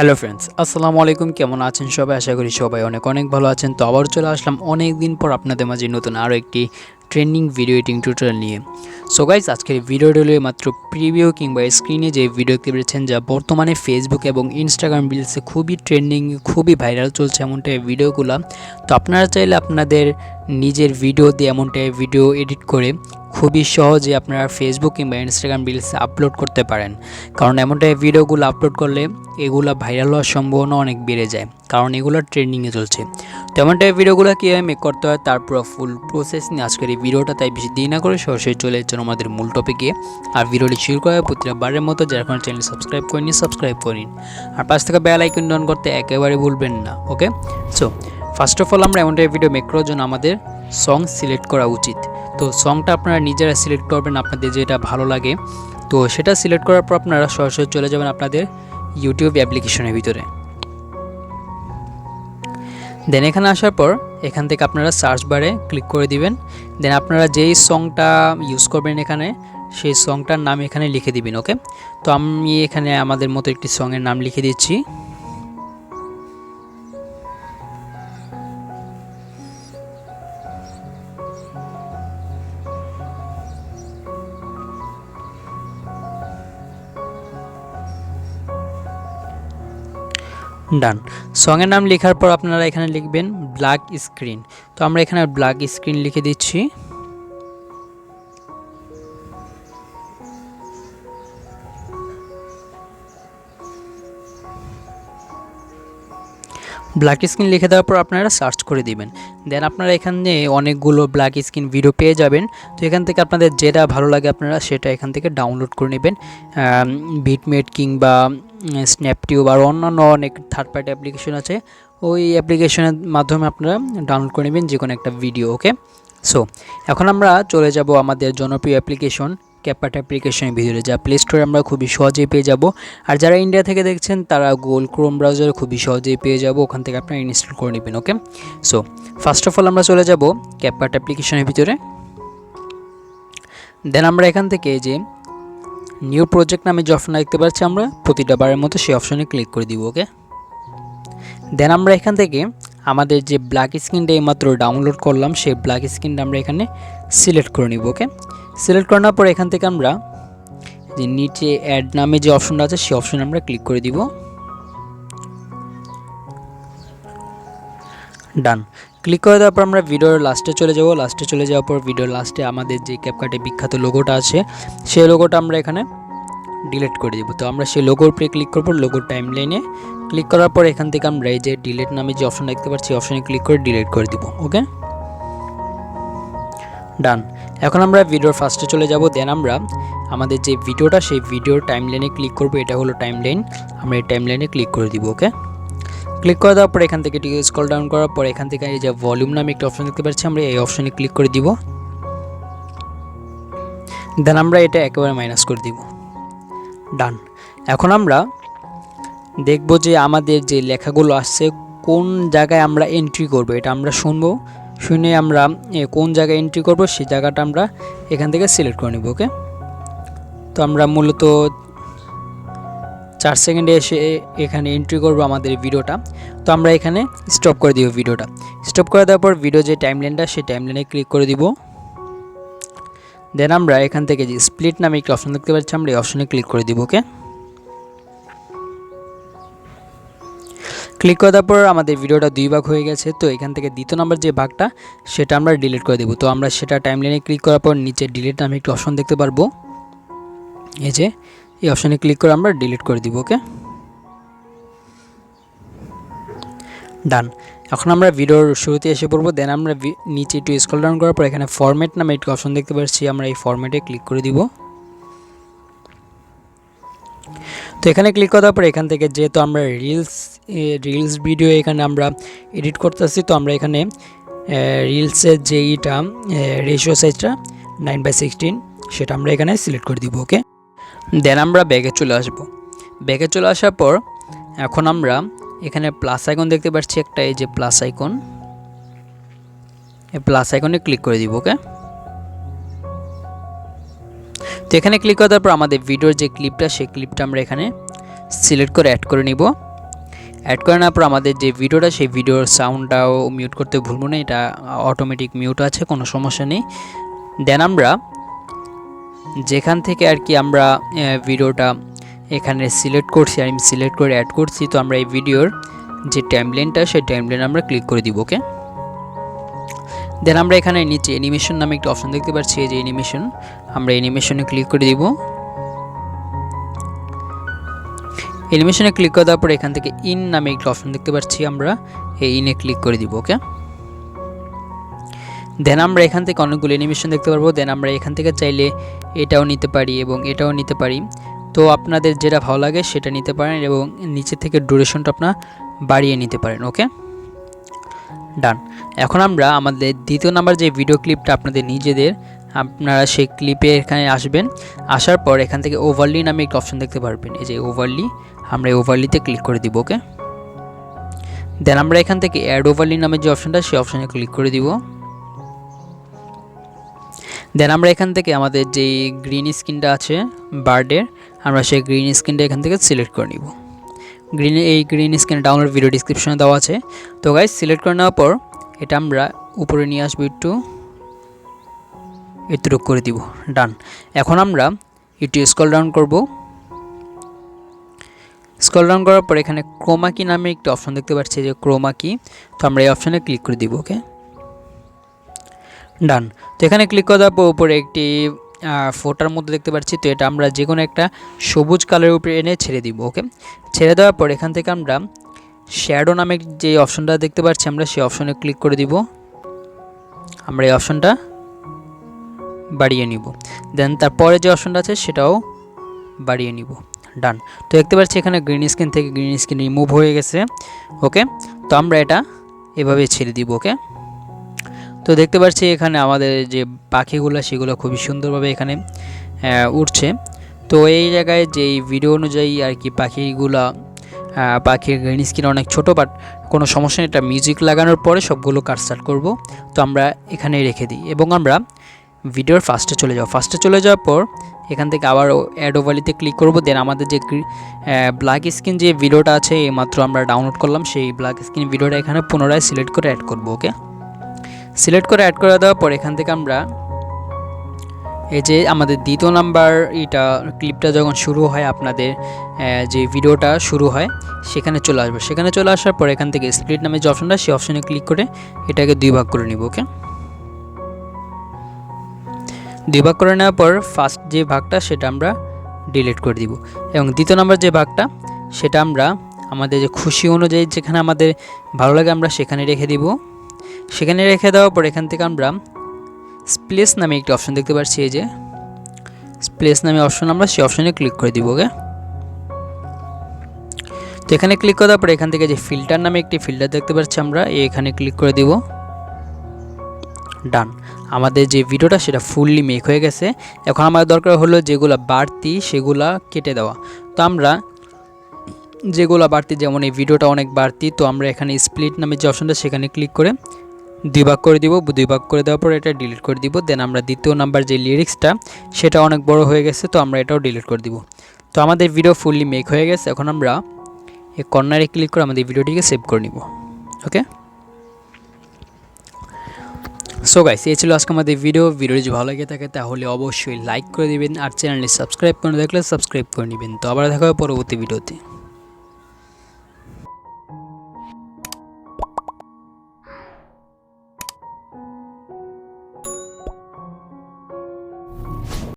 Hello friends, আসসালামু আলাইকুম। কেমন আছেন সবাই? আশা করি সবাই অনেক অনেক ভালো আছেন। তো আবার চলে আসলাম অনেক দিন পর আপনাদের মাঝে নতুন আরও একটি ট্রেন্ডিং ভিডিও এডিটিং টিউটোরিয়াল নিয়ে। সো গাইস, আজকের ভিডিওটি হলো মাত্র প্রিভিউ কিংবা স্ক্রিনে যে ভিডিও দেখতে পেরেছেন, যা বর্তমানে ফেসবুক এবং ইনস্টাগ্রাম রিলসে খুবই ট্রেন্ডিং, খুবই ভাইরাল চলছে এমনটাই ভিডিওগুলো। তো আপনারা চাইলে আপনাদের নিজের ভিডিও দিয়ে এমনটাই ভিডিও এডিট করে খুবই সহজে আপনারা ফেসবুক কিংবা ইনস্টাগ্রাম রিলসে আপলোড করতে পারেন। কারণ এমনটাই ভিডিওগুলো আপলোড করলে এগুলো ভাইরাল হওয়ার সম্ভাবনা অনেক বেড়ে যায়, কারণ এগুলো ট্রেন্ডিংয়ে চলছে। তেমনটাই ভিডিওগুলো কীভাবে মেক করতে হয় তার পুরো ফুল প্রসেস নিয়ে আজকের এই ভিডিওটা, তাই বেশি দেরি না করে সরাসরি চলে যাচ্ছেন আমাদের মূল টপিকে। আর ভিডিওটি শুরু করার প্রতিবারের মতো যারা কোনো চ্যানেল সাবস্ক্রাইব করেনি সাবস্ক্রাইব করিন, আর পাশ থেকে বেল আইকন অন করতে একেবারে ভুলবেন না। ওকে, সো ফার্স্ট অফ অল আমরা এমনটাই ভিডিও মেক করার জন্য আমাদের সং সিলেক্ট করা উচিত। তো সংটা আপনারা নিজেরা সিলেক্ট করবেন, আপনাদের যেটা ভালো লাগে। তো সেটা সিলেক্ট করার পর আপনারা সরাসরি চলে যাবেন আপনাদের ইউটিউব অ্যাপ্লিকেশনের ভিতরে। দেন এখানে আসার পর এখান থেকে আপনারা সার্চ বারে ক্লিক করে দিবেন। দেন আপনারা যেই সংটা ইউজ করবেন এখানে, সেই সংটার নাম এখানে লিখে দিবেন। ওকে, তো আমি এখানে আমাদের মতো একটি সংয়ের নাম লিখে দিচ্ছি। ডান। সংয়ের নাম লেখার পর আপনারা এখানে লিখবেন ব্ল্যাক স্ক্রিন। তো আমরা এখানে ব্ল্যাক স্ক্রিন লিখে দিচ্ছি। ব্ল্যাক স্ক্রিন লিখে দেওয়ার পর আপনারা সার্চ করে দিবেন। দেন আপনারা এখানে অনেকগুলো ব্ল্যাক স্ক্রিন ভিডিও পেয়ে যাবেন। তো এখান থেকে আপনাদের যেটা ভালো লাগে আপনারা সেটা এখান থেকে ডাউনলোড করে নেবেন। বিটমেট কিংবা স্ন্যাপটিউব আর অন্যান্য অনেক থার্ড পার্টি অ্যাপ্লিকেশন আছে, ওই অ্যাপ্লিকেশনের মাধ্যমে আপনারা ডাউনলোড করে নেবেন যে কোনো একটা ভিডিও। ওকে, সো এখন আমরা চলে যাব আমাদের জনপ্রিয় অ্যাপ্লিকেশন ক্যাপকাট অ্যাপ্লিকেশনের ভিতরে, যা প্লে স্টোরে আমরা খুবই সহজেই পেয়ে যাব। আর যারা ইন্ডিয়া থেকে দেখছেন তারা গুগল ক্রোম ব্রাউজারে খুবই সহজেই পেয়ে যাব, ওখান থেকে আপনারা ইনস্টল করে নেবেন। ওকে, সো ফার্স্ট অফ অল আমরা চলে যাব ক্যাপকাট অ্যাপ্লিকেশনের ভিতরে। দেন আমরা এখান থেকে যে নিউ প্রজেক্ট নামে যে অপশন দেখতে পাচ্ছি, আমরা প্রতিটা বারের মতো সেই অপশনে ক্লিক করে দিব। ওকে, দেন আমরা এখান থেকে আমাদের যে ব্ল্যাক স্ক্রিনটা এইমাত্র ডাউনলোড করলাম সেই ব্ল্যাক স্ক্রিনটা আমরা এখানে সিলেক্ট করে নিব। ওকে, সিলেক্ট করার পর এখান থেকে আমরা যে নিচে অ্যাড নামে যে অপশনটা আছে সেই অপশনে আমরা ক্লিক করে দিব। ডান। ক্লিক করে দেওয়ার পর আমরা ভিডিওর লাস্টে চলে যাব। লাস্টে চলে যাওয়ার পর ভিডিওর লাস্টে আমাদের যে ক্যাপকাটে বিখ্যাত লোগোটা আছে সেই লোগোটা আমরা এখানে ডিলিট করে দিব। তো আমরা সেই লোগোর উপরে ক্লিক করব, লোগোর টাইমলাইনে ক্লিক করার পর এখান থেকে আমরা এই যে ডিলিট নামে যে অপশন দেখতে পাচ্ছি অপশনে ক্লিক করে ডিলিট করে দিব। ওকে, ডান। এখন আমরা ভিডিওর ফার্স্টে চলে যাব। দেন আমরা আমাদের যে ভিডিওটা সেই ভিডিওর টাইমলাইনে ক্লিক করব, এটা হলো টাইমলাইন, আমরা এই টাইমলাইনে ক্লিক করে দিব। ওকে, ক্লিক করে দেওয়ার পর এখান থেকে একটু স্ক্রল ডাউন করার পর এখান থেকে এই যে ভলিউম নামে একটা অপশন দেখতে পাচ্ছি, আমরা এই অপশনে ক্লিক করে দিব। দেন আমরা এটা একেবারে মাইনাস করে দিব। ডান। এখন আমরা দেখব যে আমাদের যে লেখাগুলো আসছে কোন জায়গায় আমরা এন্ট্রি করব, এটা আমরা শুনবো, শুনে আমরা কোন জায়গায় এন্ট্রি করব সেই জায়গাটা আমরা এখান থেকে সিলেক্ট করে নেব। ওকে, তো আমরা মূলত 4 সেকেন্ডে এসে এখানে এন্ট্রি করব আমাদের ভিডিওটা। তো আমরা এখানে স্টপ করে দিব ভিডিওটা। স্টপ করে দেওয়ার পর ভিডিও যে টাইমলাইনটা সেই টাইমলাইনে ক্লিক করে দিব। দেন আমরা এখান থেকে যে স্প্লিট নামে একটা অপশন দেখতে পাচ্ছি, আমরা এই অপশনে ক্লিক করে দিব। ওকে, ক্লিক করে দেওয়ার পর আমাদের ভিডিওটা 2 ভাগ হয়ে গেছে। তো এখান থেকে দ্বিতীয় নম্বর যে ভাগটা সেটা আমরা ডিলিট করে দেব। তো আমরা সেটা টাইমলাইনে ক্লিক করার পর নিচে ডিলিট নামে একটা অপশন দেখতে পারবো, এই যে এই অপশনে ক্লিক করে আমরা ডিলিট করে দিব। ওকে, ডান। এখন আমরা ভিডিওর শুরুতে এসে পড়বো। দেন আমরা নিচে একটু স্ক্রল ডাউন করার পর এখানে ফরম্যাট নামে একটা অপশন দেখতে পাচ্ছি, আমরা এই ফরম্যাটে ক্লিক করে দিব। তো এখানে ক্লিক করার পর এখান থেকে যেহেতু আমরা রিলস ভিডিও এখানে আমরা এডিট করতেছি, তো আমরা এখানে রিলসের যে এইটা রেশিও সাইজটা 9/16 সেটা আমরা এখানে সিলেক্ট করে দিব। ওকে, দেন আমরা ব্যাকে চলে আসব। ব্যাকে চলে আসার পর এখন আমরা এখানে প্লাস আইকন দেখতে পাচ্ছি একটা, এই যে প্লাস আইকন, এই প্লাস আইকনে ক্লিক করে দিব। ওকে, তো এখানে ক্লিক করার পর আমাদের ভিডিওর যে ক্লিপটা সেই ক্লিপটা আমরা এখানে সিলেক্ট করে অ্যাড করে নিব। অ্যাড করে নেওয়ার পর আমাদের যে ভিডিওটা সেই ভিডিওর সাউন্ডটাও মিউট করতে ভুলবো না, এটা অটোমেটিক মিউট আছে, কোনো সমস্যা নেই। দেন আমরা যেখান থেকে আর কি আমরা ভিডিওটা এখানে সিলেক্ট করছি, আর আমি সিলেক্ট করে অ্যাড করছি, তো আমরা এই ভিডিওর যে টাইমলাইনটা সেই টাইমলাইন আমরা ক্লিক করে দিব। ওকে, দেন আমরা এখানে নিচে অ্যানিমেশন নামে একটা অপশন দেখতে পাচ্ছি, এই যে অ্যানিমেশন, আমরা অ্যানিমেশনে ক্লিক করে দিব। অ্যানিমেশনে ক্লিক করে দেওয়ার পর এখান থেকে ইন নামে একটা অপশন দেখতে পাচ্ছি, আমরা এই ইনে ক্লিক করে দিব। ওকে, দেন আমরা এখান থেকে অনেকগুলো অ্যানিমেশন দেখতে পারবো। দেন আমরা এখান থেকে চাইলে এটাও নিতে পারি এবং এটাও নিতে পারি, তো আপনাদের যেটা ভালো লাগে সেটা নিতে পারেন এবং নিচে থেকে ডিউরেশনটা আপনার বাড়িয়ে নিতে পারেন। ওকে, ডান। এখন আমরা আমাদের দ্বিতীয় নাম্বার যে ভিডিও ক্লিপটা আপনাদের নিজেদের, আপনারা সেই ক্লিপে এখানে আসবেন, আসার পর এখান থেকে ওভারলি নামে একটা অপশন দেখতে পারবেন, এই যে ওভারলি, আমরা এই ওভারলিতে ক্লিক করে দিব। ওকে, দেন আমরা এখান থেকে অ্যাড ওভারলি নামের যে অপশনটা সেই অপশনে ক্লিক করে দিব। দেন আমরা এখান থেকে আমাদের যে গ্রিন স্ক্রিনটা আছে বার্ডের, আমরা সেই গ্রিন স্ক্রিনটা এখান থেকে সিলেক্ট করে নিব। এই গ্রিন স্ক্রিন ডাউনলোড ভিডিও ডিসক্রিপশনে দেওয়া আছে। তো গাইস, সিলেক্ট করে নেওয়ার পর এটা আমরা উপরে নিয়ে আসবো, একটু এতটুকু করে দিব। ডান। এখন আমরা একটু স্ক্রল ডাউন করব। স্ক্রল ডাউন করার পর এখানে ক্রোমা কি নামে একটা অপশন দেখতে পাচ্ছি, যে ক্রোমা কি, তো আমরা এই অপশনে ক্লিক করে দিব। ওকে, ডান। তো এখানে ক্লিক করে দেওয়ার পর উপরে একটি ফোটার মধ্যে দেখতে পাচ্ছি, তো এটা আমরা যে কোনো একটা সবুজ কালারের উপরে এনে ছেড়ে দিব। ওকে, ছেড়ে দেওয়ার পর এখান থেকে আমরা শ্যাডো নামে যে অপশনটা দেখতে পাচ্ছি, আমরা সেই অপশনে ক্লিক করে দিব। আমরা এই অপশনটা বাড়িয়ে নিব। দেন তারপরে যে অপশনটা আছে সেটাও বাড়িয়ে নিব। ডান। তো দেখতে পাচ্ছি এখানে গ্রিন স্ক্রিন থেকে গ্রিন স্ক্রিন রিমুভ হয়ে গেছে। ওকে, তো আমরা এটা এভাবে ছেড়ে দিব। ওকে, তো দেখতে পাচ্ছি এখানে আমাদের যে পাখিগুলো সেগুলো খুবই সুন্দরভাবে এখানে উঠছে। তো এই জায়গায় যেই ভিডিও অনুযায়ী আর কি পাখির গ্রিন স্ক্রিন অনেক ছোটো, বাট কোনো সমস্যা নেই, এটা মিউজিক লাগানোর পরে সবগুলো কাট স্টার্ট করব। তো আমরা এখানেই রেখে দিই এবং আমরা ভিডিওর ফার্স্টে চলে যাব। ফার্স্টে চলে যাওয়ার পর এখান থেকে আবার অ্যাড ওভারলিতে ক্লিক করব। দেন আমাদের যে ব্ল্যাক স্ক্রিন যে ভিডিওটা আছে এইমাত্র আমরা ডাউনলোড করলাম, সেই ব্ল্যাক স্ক্রিন ভিডিওটা এখানে পুনরায় সিলেক্ট করে অ্যাড করব। ওকে, সিলেক্ট করে অ্যাড করে দেওয়ার পর এখান থেকে আমরা এই যে আমাদের দ্বিতীয় নাম্বার এটা ক্লিপটা যখন শুরু হয়, আপনাদের যে ভিডিওটা শুরু হয় সেখানে চলে আসবে। সেখানে চলে আসার পর এখান থেকে স্প্লিট নামে যে অপশনটা, সেই অপশনে ক্লিক করে এটাকে দুই ভাগ করে নিব। ওকে, দুই ভাগ করে নেওয়ার পর ফার্স্ট যে ভাগটা সেটা আমরা ডিলিট করে দিব এবং দ্বিতীয় নাম্বার যে ভাগটা সেটা আমরা আমাদের যে খুশি অনুযায়ী যেখানে আমাদের ভালো লাগে আমরা সেখানে রেখে দিব। সেখানে রেখে দেওয়ার পর এখান থেকে আমরা স্প্লেস নামে একটি অপশন দেখতে পাচ্ছি, এই যে স্প্লেস নামে অপশন, আমরা সেই অপশনে ক্লিক করে দিব। ওকে, তো এখানে ক্লিক করার পর এখান থেকে যে ফিল্টার নামে একটি ফিল্টার দেখতে পাচ্ছি, আমরা এখানে ক্লিক করে দিব। ডান। আমাদের যে ভিডিওটা সেটা ফুললি মেক হয়ে গেছে। এখন আমার দরকার হলো যেগুলো বাড়তি সেগুলা কেটে দেওয়া। তো আমরা যেগুলো বাড়তি, যেমন এই ভিডিওটা অনেক বাড়তি, তো আমরা এখানে স্প্লিট নামে যে অপশনটা সেখানে ক্লিক করে দুই ভাগ করে দিব। দুই ভাগ করে দেওয়ার পর এটা ডিলিট করে দিব। দেন আমরা দ্বিতীয় নাম্বার যে লিরিক্সটা সেটা অনেক বড় হয়ে গেছে, তো আমরা এটাও ডিলিট করে দিব। তো আমাদের ভিডিও ফুললি মেক হয়ে গেছে। এখন আমরা এই কর্নারে ক্লিক করে আমাদের ভিডিওটিকে সেভ করে নিব। ওকে, সো গাইস, এই ছিল আজকে আমাদের ভিডিওটি যদি ভালো লাগে থাকে তাহলে অবশ্যই লাইক করে দিবেন, আর চ্যানেলটি সাবস্ক্রাইব করে দেখলে সাবস্ক্রাইব করে নেবেন। তো আবার দেখা হবে পরবর্তী ভিডিওতে।